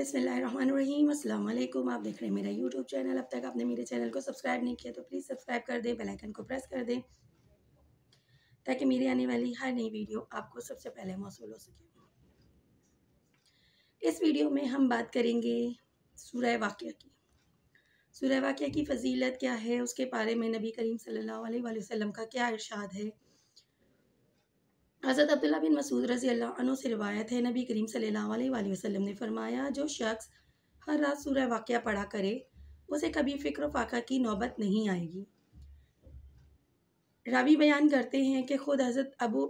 बिस्मिल्लाहिर्रहमानिर्रहीम। अस्सलाम वालेकुम। आप देख रहे हैं मेरा यूट्यूब चैनल। अब तक आपने मेरे चैनल को सब्सक्राइब नहीं किया तो प्लीज़ सब्सक्राइब कर दें, बेल आइकन को प्रेस कर दें ताकि मेरी आने वाली हर नई वीडियो आपको सबसे पहले मौसूल हो सके। इस वीडियो में हम बात करेंगे सूरह वाक़िया की। सूरह वाक़िया की फ़जीलत क्या है, उसके बारे में नबी करीम सल्लल्लाहु अलैहि वसल्लम का क्या इरशाद है। हज़रत अब्दुल्ला बिन मसूद रज़ी अल्लाह अन्हु से रिवायत है, नबी करीम सल्लल्लाहु अलैहि वसल्लम ने फरमाया, जो शख्स हर रात सूरह वाक़िया पढ़ा करे उसे कभी फ़िक्र फ़ाक़ा की नौबत नहीं आएगी। रावी बयान करते हैं कि ख़ुद हज़रत अबू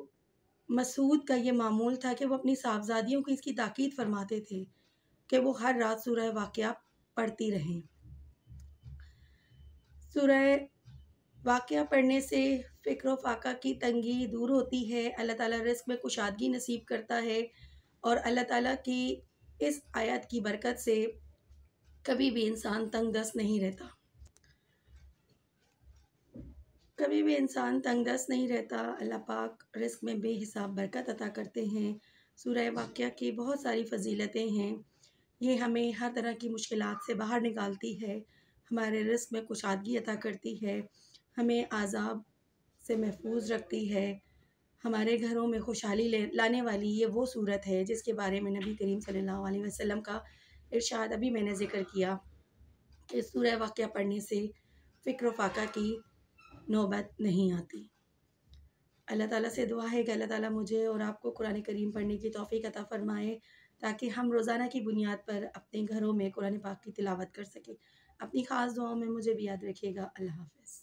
मसूद का ये मामूल था कि वो अपनी साहबजादियों को इसकी ताकीद फरमाते थे कि वो हर रात सूरह वाक़िया पढ़ती रहें। सूरह वाक़िया पढ़ने से फ़िक्र फ़ाक़ा की तंगी दूर होती है, अल्लाह ताला रिज़्क़ में कुशादगी नसीब करता है और अल्लाह ताला की इस आयत की बरकत से कभी भी इंसान तंगदस्त नहीं रहता। कभी भी इंसान तंगदस्त नहीं रहता। अल्लाह पाक रिज़्क़ में बेहिसाब बरकत अता करते हैं। सूरह वाक़िया की बहुत सारी फ़जीलतें हैं। ये हमें हर तरह की मुश्किलात से बाहर निकालती है, हमारे रिज़्क़ में कुशादगी अता करती है, हमें आज़ाब से महफूज रखती है, हमारे घरों में खुशहाली लाने वाली ये वो सूरत है जिसके बारे में नबी करीम सल्लल्लाहु अलैहि वसल्लम का इरशाद अभी मैंने ज़िक्र किया कि सूरह वाक़िया पढ़ने से फ़िक्र फ़ाक़ा की नौबत नहीं आती। अल्लाह ताला से दुआ है कि अल्लाह ताला मुझे और आपको कुरान करीम पढ़ने की तौफ़ीक़ अता फ़रमाए ताकि हम रोज़ाना की बुनियाद पर अपने घरों में कुरान पाक की तिलावत कर सकें। अपनी ख़ास दुआओं में मुझे भी याद रखिएगा। अल्लाह हाफ़िज़।